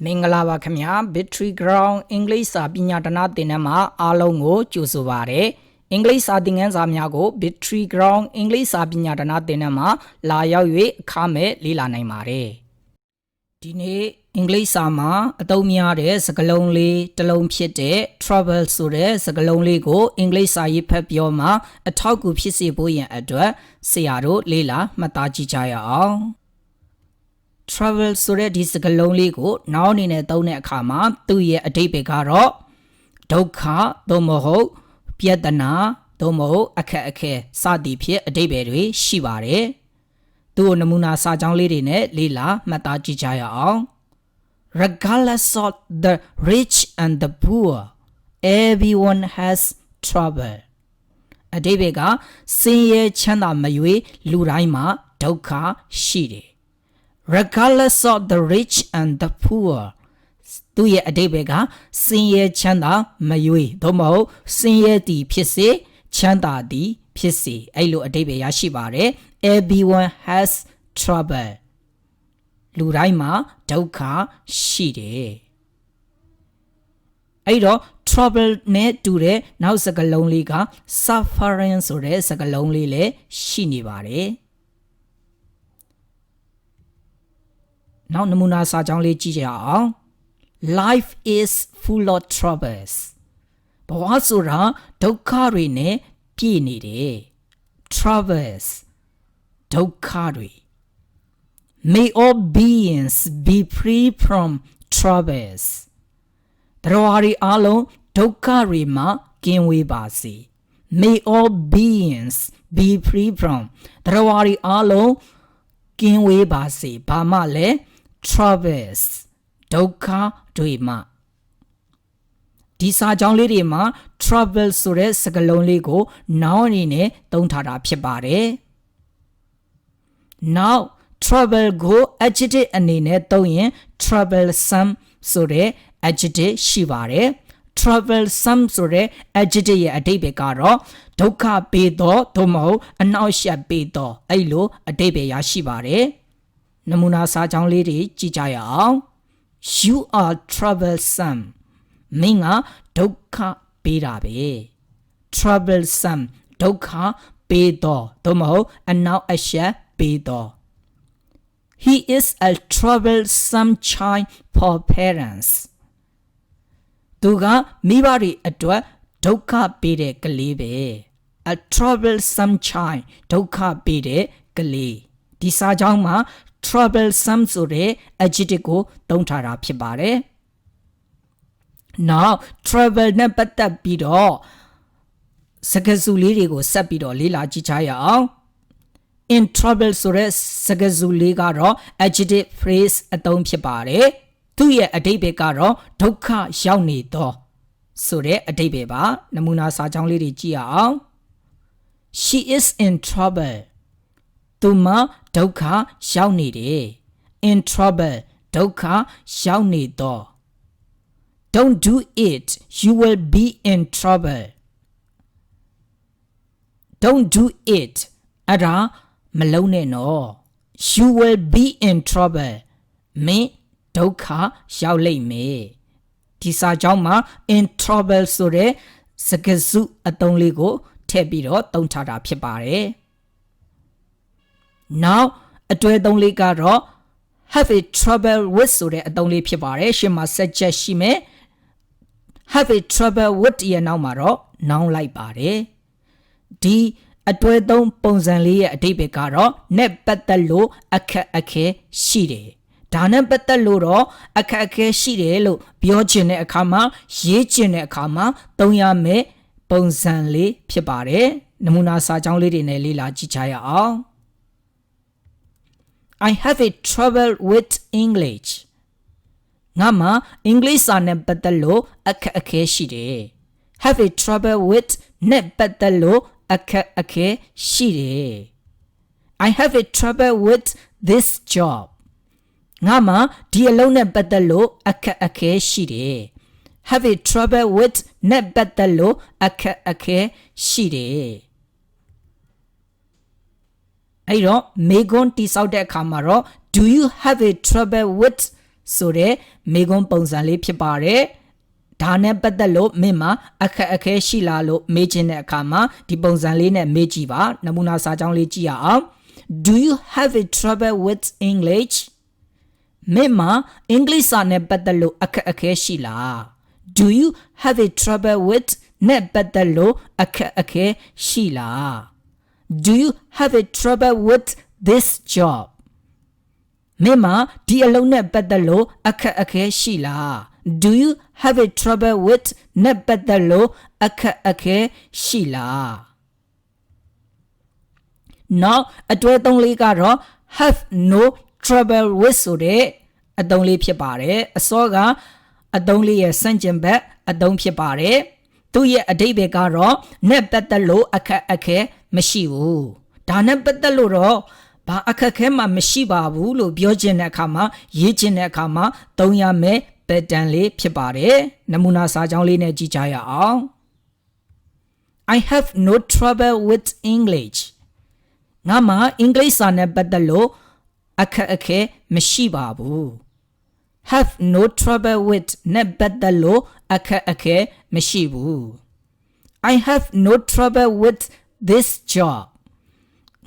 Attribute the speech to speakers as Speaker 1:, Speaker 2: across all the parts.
Speaker 1: မင်္ဂလာပါခင်ဗျာ Victory Ground အင်္ဂလိပ်စာပညာတနာသင်တန်းမှာအားလုံးကိုကြိုဆိုပါရစေ။အင်္ဂလိပ်စာသင်ခန်းစာများကို Victory Ground အင်္ဂလိပ်စာပညာတနာသင်တန်းမှာလာရောက်၍အခမဲ့လေ့လာနိုင်ပါတယ်။ဒီနေ့အင်္ဂလိပ်စာမှာအသုံးများတဲ့စကားလုံးလေးတစ်လုံးဖြစ်တဲ့ travel ဆိုတဲ့စကားလုံးလေးကိုအင်္ဂလိပ်စာရေးဖတ်ပြောမှာအထောက်အကူဖြစ်စေဖို့ရန်အတွက်ဆရာတို့လေ့လာမှတ်သားကြည့်ကြရအောင်။ travel ဆိုတဲ့ဒီစကားလုံးလေးကိုနောက်အနေနဲ့သုံးတဲ့အခါမှာသူ့ရဲ့အဓိပ္ပာယ်ကတော့ဒုက္ခသို့မဟုတ်ပြဿနာသို့မဟုတ်အခက်အခဲစသည်ဖြင့်အဓိပ္ပာယ်တွေရှိပါတယ်။သူ့ကိုနမူနာစာကြောင်းလေးတွေနဲ့လေ့လာမှတ်သားကြည့်ကြရအောင်။ Regardless of the rich and the poor, everyone has trouble. အဓိပ္ပာယ်ကဆင်းရဲချမ်းသာမရွေးလူတိုင်းမှာဒုက္ခရှိတယ်။ Regardless of the rich and the poor သူရဲ့အဓိပ္ပာယ်ကဆင်းရဲချမ်းသာမရွေးသို့မဟုတ်ဆင်းရဲသည်ဖြစ်စေချမ်းသာသည်ဖြစ်စေအဲ့လိုအဓိပ္ပာယ်ရရှိပါတယ် Everyone has trouble လူတိုင်းမှာဒုက္ခရှိတယ်အဲ့တော့ trouble နဲ့တူတဲ့နောက်စကားလုံးလေးက suffering ဆိုတဲ့စကားလုံးလေးလည်းရှိနေပါတယ်နောက်နမူနာစာကြောင်းလေးကြည့်ကြအောင် Life is full of troubles ဘဝဆိုတာဒုက္ခတွေနဲ့ပြည့်နေတယ် troubles ဒုက္ခတွေ May all beings be free from troubles တရားရီအလုံးဒုက္ခတွေမှကင်းဝေးပါစေ May all beings be free from တရားရီအလုံးကင်းဝေးပါစေဘာမှလဲ troubles ဒုက္ခတွေမှဒီစာကြောင်းလေးတွေမှာ trouble ဆိုတဲ့စကားလုံးလေးကို noun အနေနဲ့သုံးထားတာဖြစ်ပါတယ် Now trouble ကို adjective အနေနဲ့သုံးရင် troublesome ဆိုတဲ့ adjective ရှိပါတယ် troublesome ဆိုတဲ့ adjective ရဲ့အဓိပ္ပာယ်ကတော့ဒုက္ခပေးသောသို့မဟုတ်အနှောက်အယှက်ပေးသောအဲ့လိုအဓိပ္ပာယ်ရရှိပါတယ်နမူနာစာကြောင်းလေးတွေကြည့်ကြရအောင် You are troublesome မင်းကဒုက္ခပေးတာပဲ troublesome ဒုက္ခပေးသောသို့မဟုတ်အနှောက်အယှက်ပေးသော He is a troublesome child for parents သူကမိဘတွေအတွက်ဒုက္ခပေးတဲ့ကလေးပဲ A troublesome child ဒုက္ခပေးတဲ့ကလေးဒီစာကြောင်းမှာ troublesome ဆိုတဲ့ adjective ကိုသုံးထားတာဖြစ်ပါတယ် Now trouble နဲ့ပတ်သက်ပြီးတော့စကားစုလေးတွေကိုဆက်ပြီးတော့လေ့လာကြည့်ကြရအောင် In trouble ဆိုတဲ့စကားစုလေးကတော့ adjective phrase အသုံးဖြစ်ပါတယ်သူ့ရဲ့အဓိပ္ပာယ်ကတော့ဒုက္ခရောက်နေသောဆိုတဲ့အဓိပ္ပာယ်ပါနမူနာစာကြောင်းလေးတွေကြည့်ရအောင် She is in trouble သူမဒုက္ခရောက်နေတယ် In trouble ဒုက္ခရောက်နေသော Don't do it you will be in trouble Don't do it အဲ့ဒါမလုပ်နဲ့နော် You will be in trouble မင်းဒုက္ခရောက်လိမ့်မယ်ဒီစာကြောင်းမှာ in trouble ဆိုတဲ့စကားစုအသုံးလေးကိုထည့်ပြီးတော့သုံးထားတာဖြစ်ပါတယ် Now အတွဲသုံးလေးကတော့ have a trouble with ဆိုတဲ့အသုံးလေးဖြစ်ပါတယ်ရှင်းမှာ suggest ရှိမယ် have a trouble with ရဲ့နောက်မှာတော့ noun လိုက်ပါတယ်ဒီအတွဲသုံးပုံစံလေးရဲ့အဓိပ္ပာယ်ကတော့နဲ့ပတ်သက်လို့အခက်အခဲရှိတယ်ဒါနဲ့ပတ်သက်လို့တော့အခက်အခဲရှိတယ်လို့ပြောချင်တဲ့အခါမှာရေးချင်တဲ့အခါမှာသုံးရမယ့်ပုံစံလေးဖြစ်ပါတယ်နမူနာစာကြောင်းလေးတွေနဲ့လေ့လာကြည့်ကြရအောင် I have a trouble with English ငါမှာအင်္ဂလိပ်စာနဲ့ပတ်သက်လို့အခက်အခဲရှိတယ် have a trouble with နဲ့ပတ်သက်လို့အခက်အခဲရှိတယ် I have a trouble with this job ငါမှာဒီအလုပ်နဲ့ပတ်သက်လို့အခက်အခဲရှိတယ် have a trouble with နဲ့ပတ်သက်လို့အခက်အခဲရှိတယ်အဲ့တော့မေကွန်းတိဆောက်တဲ့အခါမှာတော့ do you have a trouble with ဆိုတဲ့မေကွန်းပုံစံလေးဖြစ်ပါတယ်ဒါနဲ့ပတ်သက်လို့မင်းမှာအခက်အခဲရှိလားလို့မေးချင်တဲ့အခါမှာဒီပုံစံလေးနဲ့မေးကြည့်ပါနမူနာစာကြောင်းလေးကြည့်ရအောင် Do you have a trouble with English မင်းမှာအင်္ဂလိပ်စာနဲ့ပတ်သက်လို့အခက်အခဲရှိလား Do you have a trouble with နဲ့ပတ်သက်လို့အခက်အခဲရှိလား Do you have a trouble with this job မင်းမှာဒီအလုပ်နဲ့ပတ်သက်လို့အခက်အခဲရှိလား Do you have a trouble with နဲ့ပတ်သက်လို့အခက်အခဲရှိလား Now အတွဲသုံးလေးကတော့ have no trouble with ဆိုတဲ့အသုံးလေးဖြစ်ပါတယ်အစောကအသုံးလေးရဲ့ဆန့်ကျင်ဘက်အသုံးဖြစ်ပါတယ်သူ့ရဲ့အဓိပ္ပာယ်ကတော့နဲ့ပတ်သက်လို့အခက်အခဲမရှိဘူးဒါနဲ့ပတ်သက်လို့တော့ဘာအခက်အခဲမှမရှိပါဘူးလို့ပြောချင်တဲ့အခါမှာရေးချင်တဲ့အခါမှာသုံးရမယ်pattern လေးဖြစ်ပါတယ်နမူနာစာကြောင်းလေးနဲ့ကြည့်ကြရအောင် I have no trouble with English ငါမှာအင်္ဂလိပ်စာနဲ့ပတ်သက်လို့အခက်အခဲမရှိပါဘူး have no trouble with နဲ့ပတ်သက်လို့အခက်အခဲမရှိဘူး I have no trouble with this job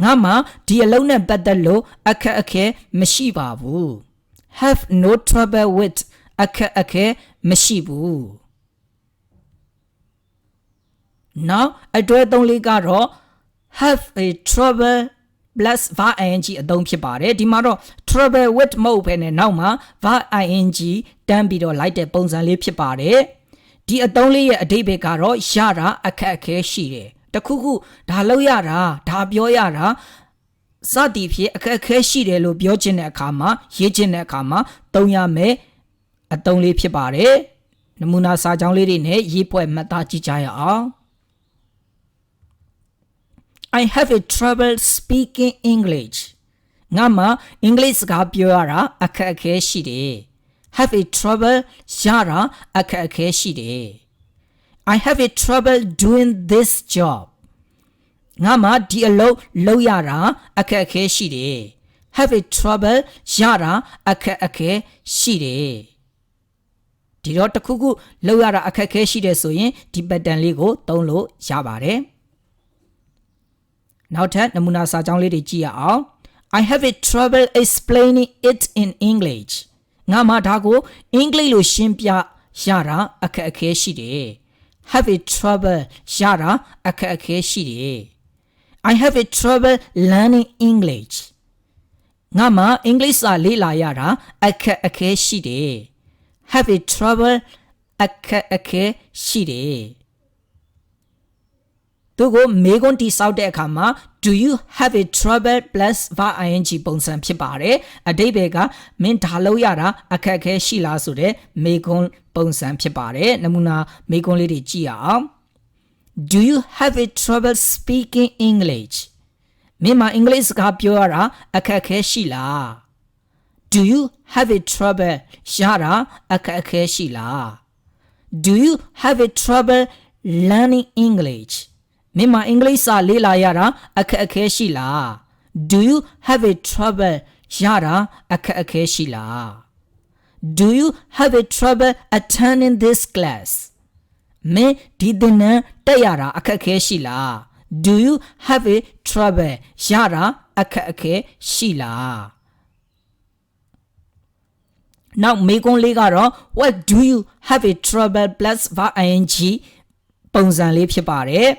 Speaker 1: ငါမှာဒီအလုပ်နဲ့ပတ်သက်လို့အခက်အခဲမရှိပါဘူး have no trouble with အခက်အခဲမရှိဘူး Now အတွဲသုံးလေးကတော့ have a trouble plus verb ing အသုံးဖြစ်ပါတယ်ဒီမှာတော့ trouble with မဟုတ်ဘဲနဲ့နောက်မှာ verb ing တန်းပြီးတော့လိုက်တဲ့ပုံစံလေးဖြစ်ပါတယ်ဒီအသုံးလေးရဲ့အဓိပ္ပာယ်ကတော့ရတာအခက်အခဲရှိတယ်တခုခုဒါလောက်ရတာဒါပြောရတာစသည်ဖြင့်အခက်အခဲရှိတယ်လို့ပြောချင်တဲ့အခါမှာရေးချင်တဲ့အခါမှာသုံးရမယ်အသုံးလေးဖြစ်ပါတယ်နမူနာစာကြောင်းလေးတွေနဲ့ရေးပွဲမှတ်သားကြည့်ကြရအောင် I have a trouble speaking English ငါမှာအင်္ဂလိပ်စကားပြောရတာအခက်အခဲရှိတယ် have a trouble ရတာအခက်အခဲရှိတယ် I have a trouble doing this job ငါမှာဒီအလုပ်လုပ်ရတာအခက်အခဲရှိတယ် have a trouble ရတာအခက်အခဲရှိတယ်ဒီတော့တစ်ခုခုလုပ်ရတာအခက်အခဲရှိတယ်ဆိုရင်ဒီ pattern လေးကိုသုံးလို့ရပါတယ်နောက်ထပ်နမူနာစာကြောင်းလေးတွေကြည့်ရအောင် I have a trouble explaining it in English ငါမှာဒါကိုအင်္ဂလိပ်လိုရှင်းပြရတာအခက်အခဲရှိတယ် have a trouble ရတာအခက်အခဲရှိတယ် I have a trouble learning English ငါမှာအင်္ဂလိပ်စာလေ့လာရတာအခက်အခဲရှိတယ် have a trouble အခက်အခဲရှိတယ်သူကိုမေကွန်းတိဆောက်တဲ့အခါမှာ do you have a trouble plus verb ing ပုံစံဖြစ်ပါတယ်အဓိပ္ပာယ်ကမင်းဒါလို့ရတာအခက်အခဲရှိလားဆိုတဲ့မေကွန်းပုံစံဖြစ်ပါတယ်နမူနာမေကွန်းလေးတွေကြည့်ရအောင် Do you have a trouble speaking English မင်းမအင်္ဂလိပ်စကားပြောရတာအခက်အခဲရှိလား Do you have a trouble ရတာအခက်အခဲရှိလား Do you have a trouble learning Englishမင်းမအင်္ဂလိပ်စာလေ့လာရတာအခက်အခဲရှိလား Do you have a trouble ရတာအခက်အခဲရှိလား Do you have a trouble attending this class မင်းဒီသင်တန်းတက်ရတာအခက်အခဲရှိလား Do you have a trouble ရတာအခက်အခဲရှိလား Now မေကွန်းလေးကတော့ What do you have a trouble plus verb ing ပုံစံလေးဖြစ်ပါတယ်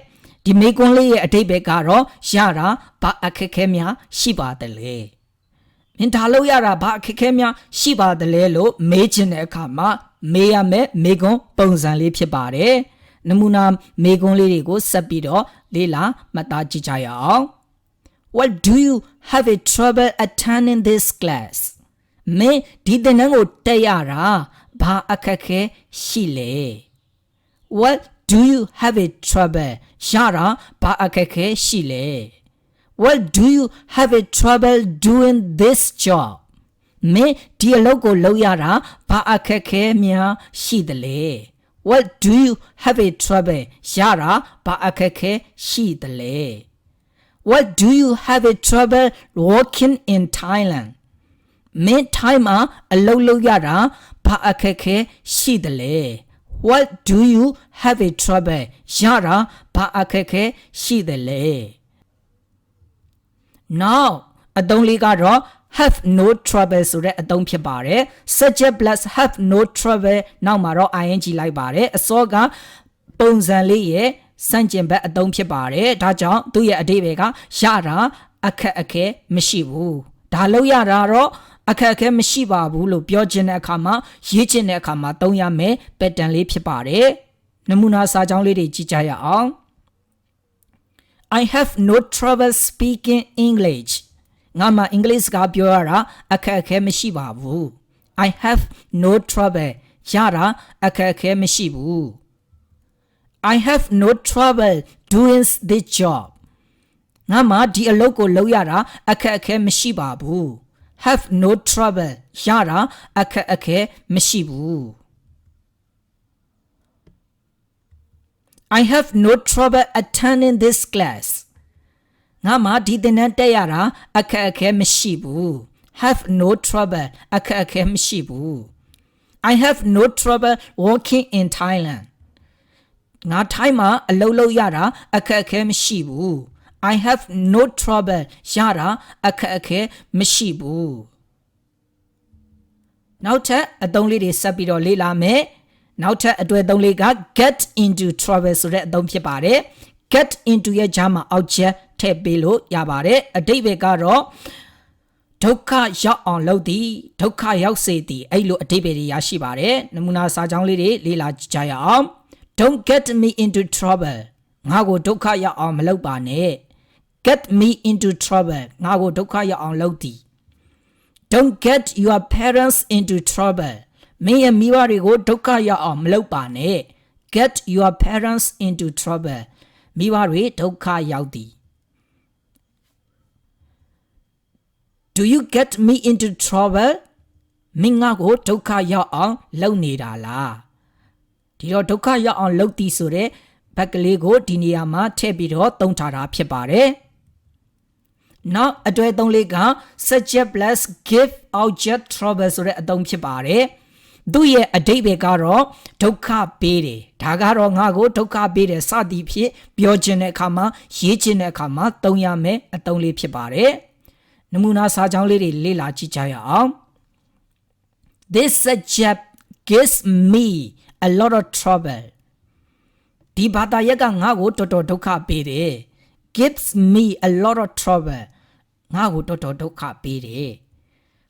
Speaker 1: ဒီမေကွန်းလေးရဲ့အဓိပ္ပာယ်ကတော့ရတာဘာအခက်အခဲများရှိပါတယ်လေမင်းဒါလို့ရတာဘာအခက်အခဲများရှိပါတယ်လေလို့မေးချင်တဲ့အခါမှာမေးရမယ်မေကွန်းပုံစံလေးဖြစ်ပါတယ်နမူနာမေကွန်းလေးတွေကိုဆက်ပြီးတော့လေ့လာမှတ်သားကြည့်ကြရအောင် What do you have a trouble attending this class မင်းဒီသင်တန်းကိုတက်ရတာဘာအခက်အခဲရှိလဲ What do you have a trouble ရတာဘာအခက်အခဲရှိလဲ What do you have a trouble doing this job မင်းဒီအလုပ်ကိုလုပ်ရတာဘာအခက်အခဲများရှိသလဲ What do you have a trouble ရတာဘာအခက်အခဲရှိသလဲ What do you have a trouble working in Thailand မင်းထိုင်းမှာအလုပ်လုပ်ရတာဘာအခက်ခဲရှိတယ်လဲ What do you have a trouble ရတာဘာအခက်ခဲရှိတယ်လဲ Now အသုံးလေးကတော့ have no trouble ဆိုတဲ့အသုံးဖြစ်ပါတယ် subject plus have no trouble နောက်မှာတော့ ing လိုက်ပါတယ်အစောကပုံစံလေးရဲ့စန့်ကျင်ဘက်အသုံးဖြစ်ပါတယ်ဒါကြောင့်သူ့ရဲ့အဓိပ္ပာယ်ကရတာအခက်အခဲမရှိဘူးဒါလို့ရတာတော့အခက်အခဲမရှိပါဘူးလို့ပြောချင်တဲ့အခါမှာရေးချင်တဲ့အခါမှာသုံးရမယ် pattern လေးဖြစ်ပါတယ်နမူနာစာကြောင်းလေးတွေကြည့်ကြရအောင် I have no trouble speaking English ငါမှာအင်္ဂလိပ်စကားပြောရတာအခက်အခဲမရှိပါဘူး I have no trouble ရတာအခက်အခဲမရှိဘူး I have no trouble doing this job ငါမှာဒီအလုပ်ကိုလုပ်ရတာအခက်အခဲမရှိပါဘူး have no trouble ရတာအခက်အခဲမရှိဘူး I have no trouble attending this class ငါမှာဒီသင်တန်းတက်ရတာအခက်အခဲမရှိဘူး have no trouble အခက်အခဲမရှိဘူး I have no trouble working in Thailand ငါထိုင်းမှာအလုပ်လုပ်ရတာအခက်အခဲမရှိဘူး I have no trouble ရတာအခက်အခဲမရှိဘူးနောက်ထပ်အသုံးလေးတွေဆက်ပြီးတော့လေ့လာမယ်နောက်ထပ်အတွေ့အသုံးလေးက get into trouble ဆိုတဲ့အသုံးဖြစ်ပါတယ် get into ရဲ့ဂျာမှာ object ထည့်ပေးလို့ရပါတယ်အဓိပ္ပာယ်ကတော့ဒုက္ခရောက်အောင်လုပ်သည်ဒုက္ခရောက်စေသည်အဲ့လိုအဓိပ္ပာယ်တွေရရှိပါတယ်နမူနာစာကြောင်းလေးတွေလေ့လာကြရအောင် Don't get me into trouble ငါကိုဒုက္ခရောက်အောင်မလုပ်ပါနဲ့ Get me into trouble ငါကိုဒုက္ခရောက်အောင်လုပ်သည် Don't get your parents into trouble မင်းရဲ့မိဘတွေကိုဒုက္ခရောက်အောင်မလုပ်ပါနဲ့ Get your parents into trouble မိဘတွေဒုက္ခရောက်သည် Do you get me into trouble မင်းငါကိုဒုက္ခရောက်အောင်လုပ်နေတာလားဒီတော့ဒုက္ခရောက်အောင်လုပ်သည်ဆိုတဲ့ဘက်ကလေးကိုဒီနေရာမှာထည့်ပြီးတော့သုံးထားတာဖြစ်ပါတယ်နောက်အတွေ့အသုံးလေးက subject plus give object trouble ဆိုတဲ့အသုံးဖြစ်ပါတယ်သူ့ရဲ့အဓိပ္ပာယ်ကတော့ဒုက္ခပေးတယ်ဒါကတော့ငါကိုဒုက္ခပေးတယ်စသည်ဖြင့်ပြောခြင်းတဲ့အခါမှာရေးခြင်းတဲ့အခါမှာသုံးရမယ်အသုံးလေးဖြစ်ပါတယ်နမူနာစာကြောင်းလေးတွေလေ့လာကြည့်ကြရအောင် This subject gives me a lot of trouble ဒီဘာသာရပ်ကငါ့ကိုတော်တော်ဒုက္ခပေးတယ် gives me a lot of trouble ငါ့ကိုတော်တော်ဒုက္ခပေးတယ်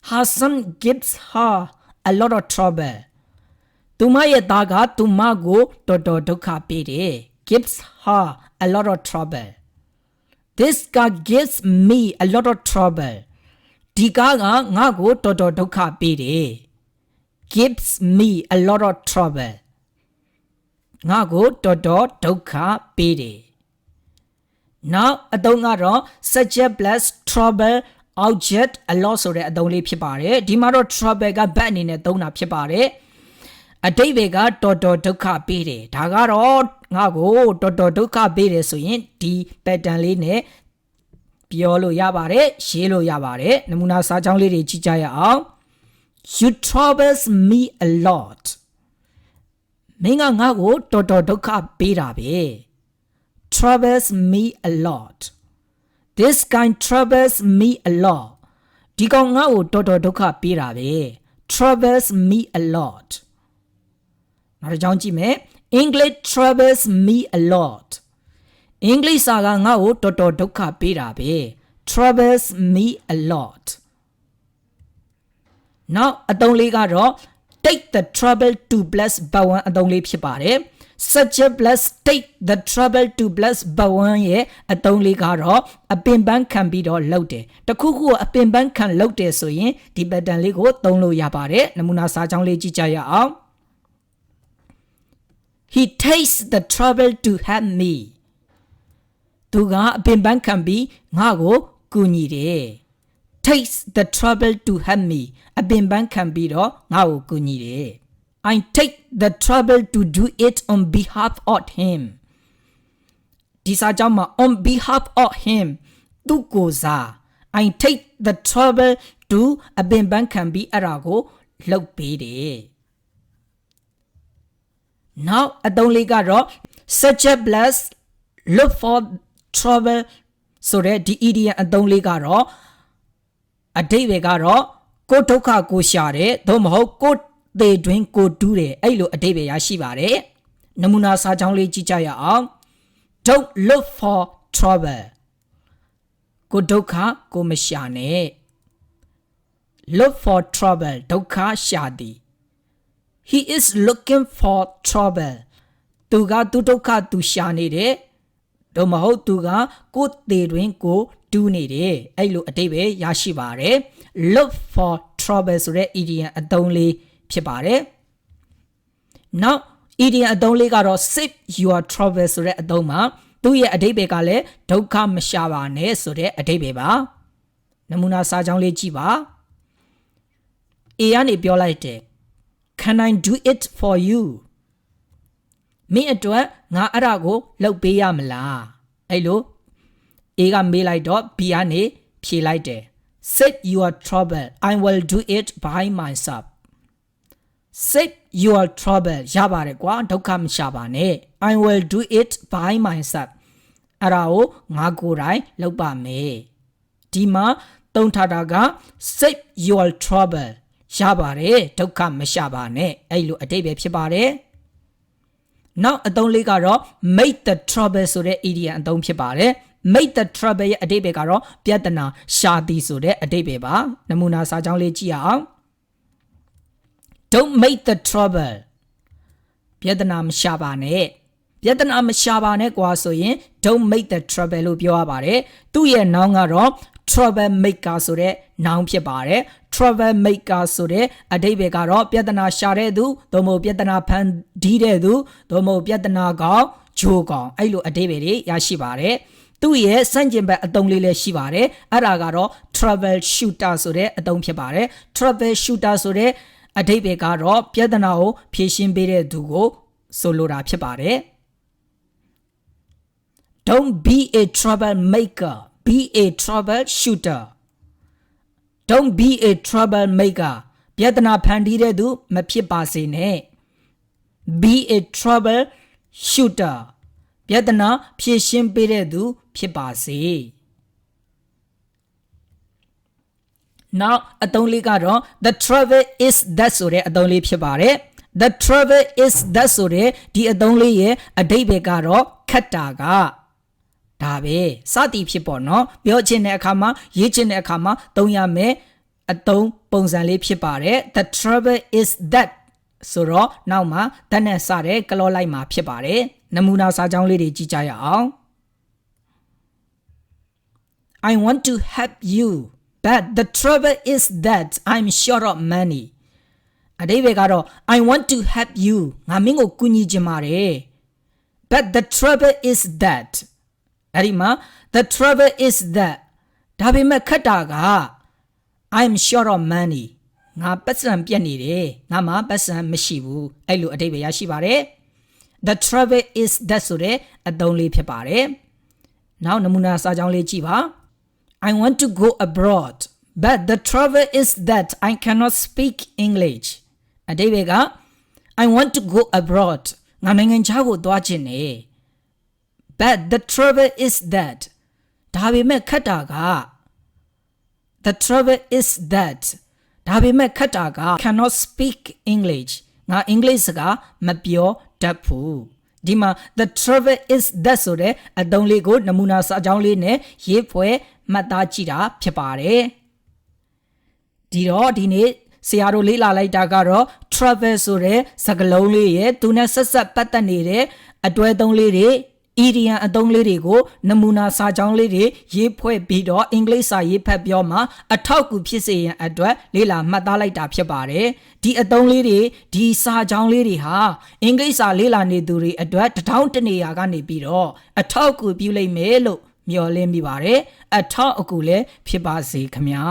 Speaker 1: Her son gives her a lot of trouble သူမရဲ့သားကသူမကိုတော်တော်ဒုက္ခပေးတယ် gives her a lot of trouble This guy gives me a lot of trouble ဒီကားကငါ့ကိုတော်တော်ဒုက္ခပေးတယ် gives me a lot of trouble ငါကိုတော်တော်ဒုက္ခပေးတယ်နောက်အသုံးကတော့ subject plus trouble object a lot ဆိုတဲ့အသုံးလေးဖြစ်ပါတယ်ဒီမှာတော့ trouble ကဘတ်အနေနဲ့သုံးတာဖြစ်ပါတယ်အဓိပ္ပာယ်ကတော်တော်ဒုက္ခပေးတယ်ဒါကတော့ငါကိုတော်တော်ဒုက္ခပေးတယ်ဆိုရင်ဒီ pattern လေးနဲ့ပြောလို့ရပါတယ်ရေးလို့ရပါတယ်နမူနာစာကြောင်းလေးတွေကြည့်ကြရအောင် You troubles me a lot မင်းကငါကိုတော်တော်ဒုက္ခပေးတာပဲ troubles me a lot This guy troubles me a lot ဒီကောင်ငါ့ကိုတော်တော်ဒုက္ခပေးတာပဲ troubles me a lot နောက်တစ်ကြောင်းကြည့်မယ် English troubles me a lot English စာကငါ့ကိုတော်တော်ဒုက္ခပေးတာပဲ troubles me a lot နောက်အသုံးလေးကတော့ take the trouble to bless ဘဝအသုံးလေးဖြစ်ပါတယ် subject plus take the trouble to bless ဘဝရဲ့အသုံးလေးကတော့အပင်ပန်းခံပြီးတော့လုပ်တယ်တခုခုအပင်ပန်းခံလုပ်တယ်ဆိုရင်ဒီ pattern လေးကိုသုံးလို့ရပါတယ်နမူနာစာကြောင်းလေးကြည့်ကြရအောင် He takes the trouble to help me သူကအပင်ပန်းခံပြီးငါ့ကိုကူညီတယ် takes the trouble to help me အပင်ပန်းခံပြီးတော့ငါ့ကိုကူညီတယ် I take the trouble to do it on behalf of him ဒီစာကြောင်းမှာ on behalf of him သူကိုယ်စား I take the trouble to အပင်ပန်းခံပြီးအဲ့ဒါကိုလှုပ်ပေးတယ် now အသုံးလေးကတော့ such a bless look for trouble ဆိုတဲ့ဒီ idiom အသုံးလေးကတော့အဓိပ္ပာယ်ကတော့ကိုဒုက္ခကိုရှာတယ်သို့မဟုတ်ကိုသေတွင်ကိုတူးတယ်အဲ့လိုအဓိပ္ပာယ်ရရှိပါတယ်နမူနာစာကြောင်းလေးကြည့်ကြရအောင် don't look for trouble ကိုဒုက္ခကိုမရှာနဲ့ look for trouble ဒုက္ခရှာသည် he is looking for trouble သူကသူဒုက္ခသူရှာနေတယ်သို့မဟုတ်သူကကိုသေးတွင်ကိုတူးနေတယ်အဲ့လိုအဓိပ္ပာယ်ရရှိပါတယ် look for trouble ဆိုတဲ့ idiom အသုံးလေးဖြစ်ပါတယ် now idiom အသုံးလေးကတော့ save your trouble ဆိုတဲ့အသုံးမှာသူ့ရဲ့အဓိပ္ပာယ်ကလည်းဒုက္ခမရှာပါနဲ့ဆိုတဲ့အဓိပ္ပာယ်ပါနမူနာစာကြောင်းလေးကြည့်ပါ A ကနေပြောလိုက်တယ် Can I do it for you မင်းအတွက်ငါအဲ့ဒါကိုလုပ်ပေးရမလားအဲ့လို A ကမေးလိုက်တော့ B ကနေဖြေလိုက်တယ် Save your trouble I will do it by myself Save your trouble ရပါတယ်ကွာဒုက္ခမရှာပါနဲ့ I will do it by myself အဲ့ဒါကိုငါကိုယ်တိုင်လုပ်ပါမယ်ဒီမှာသုံးထားတာက Save your trouble ရပါတယ်ဒုက္ခမရှာပါနဲ့အဲ့လိုအဓိပ္ပာယ်ဖြစ်ပါတယ်နောက်အသုံးလေးကတော့ make the trouble ဆိုတဲ့ idiom အသုံးဖြစ်ပါတယ် make the trouble ရဲ့အဓိပ္ပာယ်ကတော့ပြဿနာရှာသည်ဆိုတဲ့အဓိပ္ပာယ်ပါနမူနာစာကြောင်းလေးကြည့်ရအောင် don't make the trouble ပြဿနာမရှာပါနဲ့ပြဿနာမရှာပါနဲ့ကွာဆိုရင် don't make the trouble လို့ပြောရပါတယ်သူ့ရဲ့ noun ကတော့ trouble maker ဆိုတဲ့ noun ဖြစ်ပါတယ် trouble maker ဆိုတဲ့အဓိပ္ပာယ်ကတော့ပြဿနာရှာတဲ့သူသို့မဟုတ်ပြဿနာဖန်တီးတဲ့သူသို့မဟုတ်ပြဿနာကောင်ဂျိုးကောင်အဲ့လိုအဓိပ္ပာယ်တွေရရှိပါတယ်သူ့ရဲ့စန့်ကျင်ဘက်အသုံးလေးလည်းရှိပါတယ်အဲ့ဒါကတော့ trouble shooter ဆိုတဲ့အသုံးဖြစ်ပါတယ် trouble shooter ဆိုတဲ့အဓိပ္ပာယ်ကတော့ပြဿနာကိုဖြေရှင်းပေးတဲ့သူကိုဆိုလိုတာဖြစ်ပါတယ် Don't be a troublemaker be a troubleshooter Don't be a troublemaker ပြဿနာဖန်တီးတဲ့သူမဖြစ်ပါစေနဲ့ be a troubleshooter ပြဿနာဖြေရှင်းပေးတဲ့သူဖြစ်ပါစေ Now အသုံးလေးကတော့ the trouble is that ဆိုတဲ့အသုံးလေးဖြစ်ပါတယ် the trouble is that ဆိုတဲ့ဒီအသုံးလေးရဲ့အဓိပ္ပာယ်ကတော့ခက်တာကဒါပဲစသည်ဖြစ်ပေါ့နော်ပြောချင်တဲ့အခါမှာရေးချင်တဲ့အခါမှာသုံးရမယ်အသုံးပုံစံလေးဖြစ်ပါတယ် the trouble is that ဆိုတော့နောက်မှာthatနဲ့စတဲ့ကလောလိုက်မှာဖြစ်ပါတယ်နမူနာစာကြောင်းလေးတွေကြည့်ကြရအောင် I want to help you but the trouble is that I'm short of money အဓိပ္ပာယ်ကတော့ I want to help you ငါမင်းကိုကူညီချင်ပါတယ် but the trouble is that အဲ့ဒီမှာ the trouble is that ဒါပေမဲ့ခက်တာက I'm short of money ငါပတ်စံပြတ်နေတယ်ငါမှာပတ်စံမရှိဘူးအဲ့လိုအဓိပ္ပာယ်ရရှိပါတယ် the trouble is that ဆိုတဲ့အသုံးလေးဖြစ်ပါတယ်နောက်နမူနာစာကြောင်းလေးကြည့်ပါ I want to go abroad but the trouble is that I cannot speak English အဓိပ္ပာယ်က I want to go abroad ငါနိုင်ငံခြားကိုသွားချင်တယ် but the trouble is that ဒါပေမဲ့ခက်တာက the trouble is that ဒါပေမဲ့ခက်တာက cannot speak English ငါအင်္ဂလိပ်စကားမပြောတတ်ဘူးဒီမှာ the trouble is that ဆိုတဲ့အသုံးလေးကိုနမူနာစာကြောင်းလေးနဲ့ရေးဖွဲ့မှတ်သားကြည့်တာဖြစ်ပါတယ်ဒီတော့ဒီနေ့ဆရာတို့လေ့လာလိုက်တာကတော့ travel ဆိုတဲ့စကားလုံးလေးရဲ့သူနဲ့ဆက်ဆက်ပတ်သက်နေတဲ့အတွဲသုံးလေးတွေ idiom အသုံးလေးတွေကိုနမူနာစာကြောင်းလေးတွေရေးဖွဲ့ပြီးတော့အင်္ဂလိပ်စာရေးဖတ်ပြောမှအထောက်အကူဖြစ်စေရန်အတွက်လေ့လာမှတ်သားလိုက်တာဖြစ်ပါတယ်ဒီအသုံးလေးတွေဒီစာကြောင်းလေးတွေဟာအင်္ဂလိပ်စာလေ့လာနေသူတွေအတွက်တထောင်တနေရာကနေပြီးတော့အထောက်အကူပြုလိမ့်မယ်လို့မျှော်လင့်မိပါတယ်အထောက်အကူလည်းဖြစ်ပါစေခင်ဗျာ